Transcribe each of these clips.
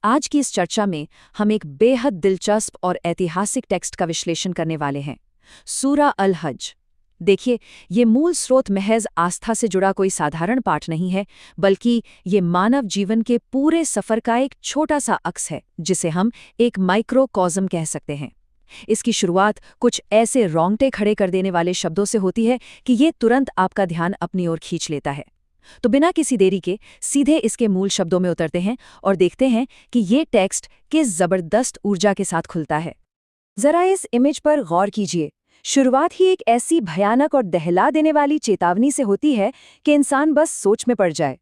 आज की इस चर्चा में हम एक बेहद दिलचस्प और ऐतिहासिक टेक्स्ट का विश्लेषण करने वाले हैं, सूरा अल हज। देखिए, ये मूल स्रोत महज आस्था से जुड़ा कोई साधारण पाठ नहीं है, बल्कि ये मानव जीवन के पूरे सफ़र का एक छोटा सा अक्स है, जिसे हम एक माइक्रोकॉज़म कह सकते हैं। इसकी शुरुआत कुछ ऐसे रोंगटे खड़े कर देने वाले शब्दों से होती है कि ये तुरंत आपका ध्यान अपनी ओर खींच लेता है। तो बिना किसी देरी के सीधे इसके मूल शब्दों में उतरते हैं और देखते हैं कि ये टेक्स्ट किस जबरदस्त ऊर्जा के साथ खुलता है। जरा इस इमेज पर गौर कीजिए। शुरुआत ही एक ऐसी भयानक और दहला देने वाली चेतावनी से होती है कि इंसान बस सोच में पड़ जाए।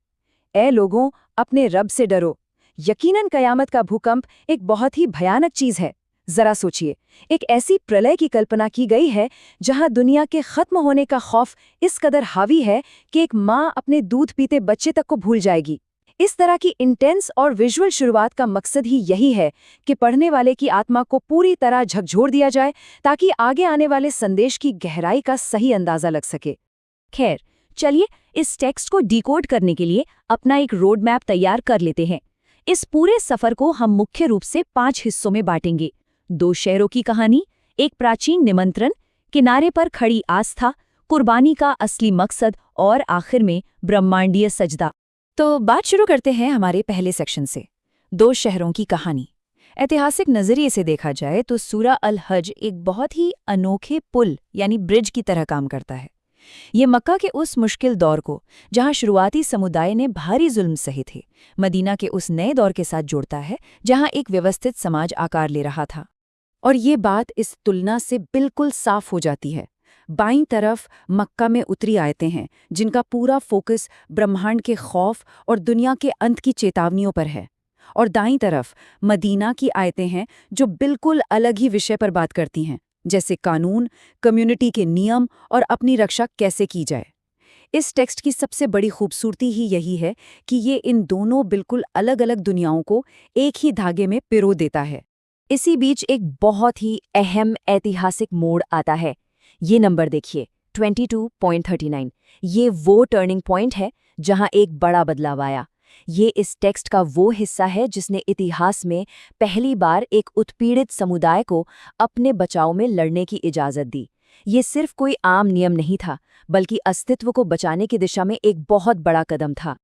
ए लोगों, अपने रब से डरो। यकीनन कयामत का भूकंप एक बहुत ही भयानक चीज है। जरा सोचिए, एक ऐसी प्रलय की कल्पना की गई है जहां दुनिया के खत्म होने का खौफ इस कदर हावी है कि एक माँ अपने दूध पीते बच्चे तक को भूल जाएगी। इस तरह की इंटेंस और विजुअल शुरुआत का मकसद ही यही है कि पढ़ने वाले की आत्मा को पूरी तरह झकझोर दिया जाए, ताकि आगे आने वाले संदेश की गहराई का सही अंदाजा लग सके। खैर, चलिए इस टेक्स्ट को डिकोड करने के लिए अपना एक रोड मैप तैयार कर लेते हैं। इस पूरे सफर को हम मुख्य रूप से 5 हिस्सों में बांटेंगे। 2 शहरों की कहानी, एक प्राचीन निमंत्रण, किनारे पर खड़ी आस्था, कुर्बानी का असली मकसद और आखिर में ब्रह्मांडीय सजदा। तो बात शुरू करते हैं हमारे पहले सेक्शन से, 2 शहरों की कहानी। ऐतिहासिक नजरिए से देखा जाए तो सूरा अल हज एक बहुत ही अनोखे पुल यानी ब्रिज की तरह काम करता है। ये मक्का के उस मुश्किल दौर को, जहां शुरुआती समुदाय ने भारी जुल्म सहे थे, मदीना के उस नए दौर के साथ जोड़ता है जहां एक व्यवस्थित समाज आकार ले रहा था। और ये बात इस तुलना से बिल्कुल साफ हो जाती है। बाईं तरफ मक्का में उतरी आयतें हैं जिनका पूरा फोकस ब्रह्मांड के खौफ और दुनिया के अंत की चेतावनियों पर है, और दाईं तरफ मदीना की आयतें हैं जो बिल्कुल अलग ही विषय पर बात करती हैं, जैसे कानून, कम्युनिटी के नियम और अपनी रक्षा कैसे की जाए। इस टेक्स्ट की सबसे बड़ी खूबसूरती ही यही है कि ये इन दोनों बिल्कुल अलग अलग दुनियाओं को एक ही धागे में पिरो देता है। इसी बीच एक बहुत ही अहम ऐतिहासिक मोड़ आता है। ये नंबर देखिए, 22.39। ये वो टर्निंग पॉइंट है जहां एक बड़ा बदलाव आया। ये इस टेक्स्ट का वो हिस्सा है जिसने इतिहास में पहली बार एक उत्पीड़ित समुदाय को अपने बचाव में लड़ने की इजाज़त दी। ये सिर्फ कोई आम नियम नहीं था, बल्कि अस्तित्व को बचाने की दिशा में एक बहुत बड़ा कदम था।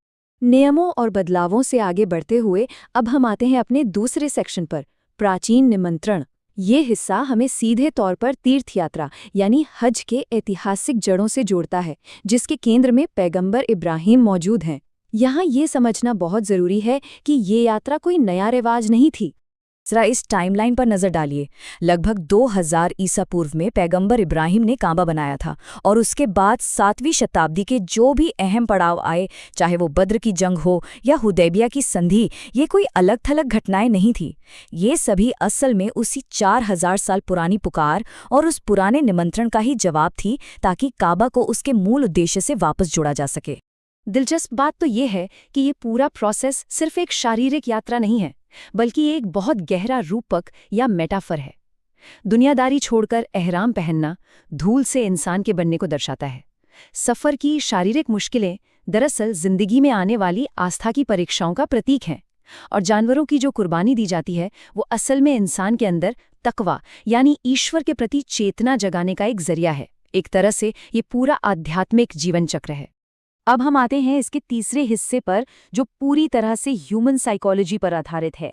नियमों और बदलावों से आगे बढ़ते हुए अब हम आते हैं अपने दूसरे सेक्शन पर, प्राचीन निमंत्रण। ये हिस्सा हमें सीधे तौर पर तीर्थ यात्रा यानी हज के ऐतिहासिक जड़ों से जोड़ता है, जिसके केंद्र में पैगंबर इब्राहिम मौजूद हैं। यहाँ ये समझना बहुत ज़रूरी है कि ये यात्रा कोई नया रिवाज नहीं थी। जरा इस टाइमलाइन पर नज़र डालिए। लगभग 2000 ईसा पूर्व में पैगंबर इब्राहिम ने काबा बनाया था, और उसके बाद 7वीं शताब्दी के जो भी अहम पड़ाव आए, चाहे वो बद्र की जंग हो या हुदैबिया की संधि, ये कोई अलग थलग घटनाएं नहीं थी। ये सभी असल में उसी 4000 साल पुरानी पुकार और उस पुराने निमंत्रण का ही जवाब थी, ताकि काबा को उसके मूल उद्देश्य से वापस जोड़ा जा सके। दिलचस्प बात तो ये है कि ये पूरा प्रोसेस सिर्फ एक शारीरिक यात्रा नहीं है, बल्कि एक बहुत गहरा रूपक या मेटाफर है। दुनियादारी छोड़कर एहराम पहनना धूल से इंसान के बनने को दर्शाता है। सफ़र की शारीरिक मुश्किलें दरअसल जिंदगी में आने वाली आस्था की परीक्षाओं का प्रतीक हैं, और जानवरों की जो कुर्बानी दी जाती है वो असल में इंसान के अंदर तकवा यानी ईश्वर के प्रति चेतना जगाने का एक जरिया है। एक तरह से ये पूरा आध्यात्मिक जीवन चक्र है। अब हम आते हैं इसके तीसरे हिस्से पर, जो पूरी तरह से ह्यूमन साइकोलॉजी पर आधारित है,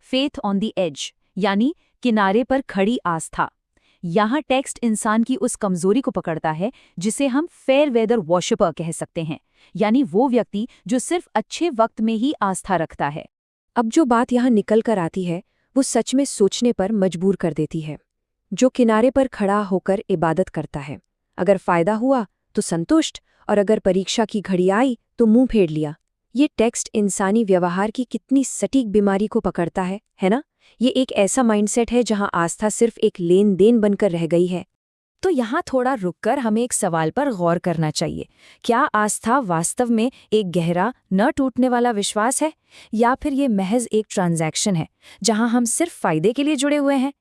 फेथ ऑन द एज यानी किनारे पर खड़ी आस्था। यहाँ टेक्स्ट इंसान की उस कमजोरी को पकड़ता है जिसे हम फेयर वेदर वॉर्शिपर कह सकते हैं, यानी वो व्यक्ति जो सिर्फ अच्छे वक्त में ही आस्था रखता है। अब जो बात यहाँ निकल कर आती है वो सच में सोचने पर मजबूर कर देती है। जो किनारे पर खड़ा होकर इबादत करता है, अगर फायदा हुआ तो संतुष्ट, और अगर परीक्षा की घड़ी आई तो मुंह फेर लिया। ये टेक्स्ट इंसानी व्यवहार की कितनी सटीक बीमारी को पकड़ता है ना? ये एक ऐसा माइंडसेट है जहां आस्था सिर्फ एक लेन देन बनकर रह गई है। तो यहाँ थोड़ा रुककर हमें एक सवाल पर गौर करना चाहिए। क्या आस्था वास्तव में एक गहरा, न टूटने वाला विश्वास है, या फिर ये महज एक ट्रांजैक्शन है जहां हम सिर्फ फायदे के लिए जुड़े हुए हैं?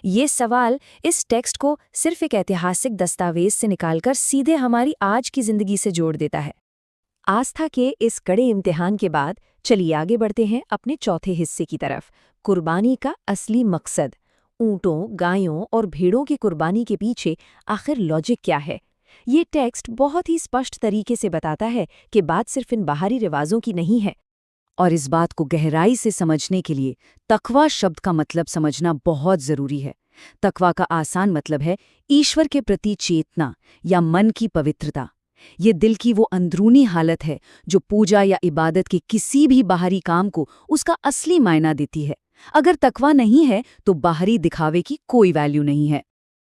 ये सवाल इस टेक्स्ट को सिर्फ एक ऐतिहासिक दस्तावेज से निकालकर सीधे हमारी आज की जिंदगी से जोड़ देता है। आस्था के इस कड़े इम्तिहान के बाद चलिए आगे बढ़ते हैं अपने चौथे हिस्से की तरफ, कुर्बानी का असली मकसद। ऊँटों, गायों और भेड़ों की कुर्बानी के पीछे आखिर लॉजिक क्या है? ये टेक्स्ट बहुत ही स्पष्ट तरीके से बताता है कि बात सिर्फ इन बाहरी रिवाजों की नहीं है। और इस बात को गहराई से समझने के लिए तकवा शब्द का मतलब समझना बहुत जरूरी है। तकवा का आसान मतलब है ईश्वर के प्रति चेतना या मन की पवित्रता। ये दिल की वो अंदरूनी हालत है जो पूजा या इबादत के किसी भी बाहरी काम को उसका असली मायना देती है। अगर तकवा नहीं है तो बाहरी दिखावे की कोई वैल्यू नहीं है।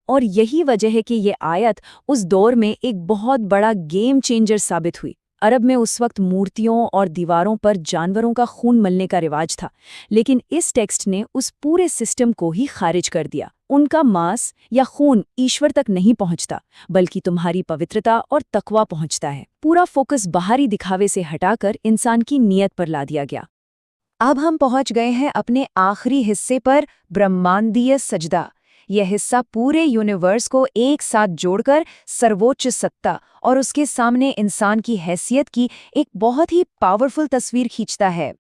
और यही वजह है कि ये आयत उस दौर में एक बहुत बड़ा गेम चेंजर साबित हुई। अरब में उस वक्त मूर्तियों और दीवारों पर जानवरों का खून मलने का रिवाज था, लेकिन इस टेक्स्ट ने उस पूरे सिस्टम को ही खारिज कर दिया। उनका मांस या खून ईश्वर तक नहीं पहुंचता, बल्कि तुम्हारी पवित्रता और तकवा पहुंचता है। पूरा फोकस बाहरी दिखावे से हटाकर इंसान की नीयत पर ला दिया गया। अब हम पहुंच गए हैं अपने आखिरी हिस्से पर, ब्रह्मांडीय सजदा। यह हिस्सा पूरे यूनिवर्स को एक साथ जोड़कर सर्वोच्च सत्ता और उसके सामने इंसान की हैसियत की एक बहुत ही पावरफुल तस्वीर खींचता है।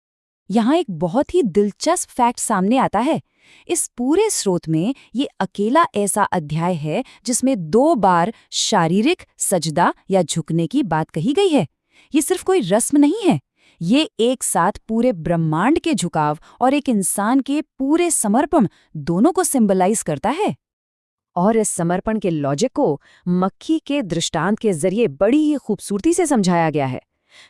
यहाँ एक बहुत ही दिलचस्प फैक्ट सामने आता है। इस पूरे स्रोत में ये अकेला ऐसा अध्याय है जिसमें 2 बार शारीरिक सजदा या झुकने की बात कही गई है। ये सिर्फ कोई रस्म नहीं है, ये एक साथ पूरे ब्रह्मांड के झुकाव और एक इंसान के पूरे समर्पण दोनों को सिंबलाइज करता है। और इस समर्पण के लॉजिक को मक्खी के दृष्टांत के जरिए बड़ी ही खूबसूरती से समझाया गया है।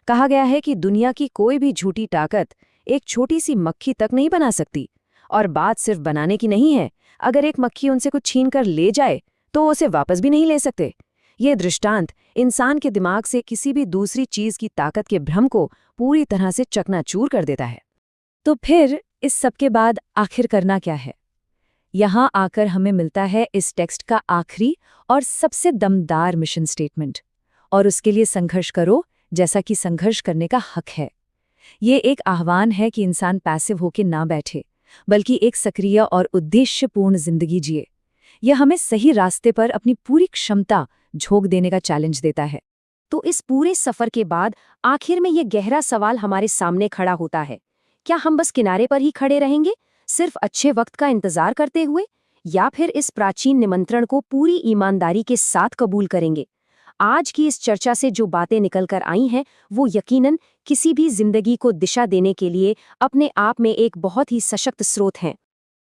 कहा गया है कि दुनिया की कोई भी झूठी ताकत एक छोटी सी मक्खी तक नहीं बना सकती। और बात सिर्फ बनाने की नहीं है, अगर एक मक्खी उनसे कुछ छीन कर ले जाए तो उसे वापस भी नहीं ले सकते। ये दृष्टांत इंसान के दिमाग से किसी भी दूसरी चीज की ताकत के भ्रम को पूरी तरह से चकनाचूर कर देता है। तो फिर इस सब के बाद आखिर करना क्या है? यहाँ आकर हमें मिलता है इस टेक्स्ट का आखिरी और सबसे दमदार मिशन स्टेटमेंट। और उसके लिए संघर्ष करो जैसा कि संघर्ष करने का हक है। ये एक आह्वान है कि इंसान पैसिव होकर ना बैठे, बल्कि एक सक्रिय और उद्देश्यपूर्ण जिंदगी जिए। यह हमें सही रास्ते पर अपनी पूरी क्षमता झोंक देने का चैलेंज देता है। तो इस पूरे सफर के बाद आखिर में ये गहरा सवाल हमारे सामने खड़ा होता है, क्या हम बस किनारे पर ही खड़े रहेंगे, सिर्फ अच्छे वक्त का इंतजार करते हुए, या फिर इस प्राचीन निमंत्रण को पूरी ईमानदारी के साथ कबूल करेंगे? आज की इस चर्चा से जो बातें निकल कर आई हैं, वो यकीनन किसी भी जिंदगी को दिशा देने के लिए अपने आप में एक बहुत ही सशक्त स्रोत हैं।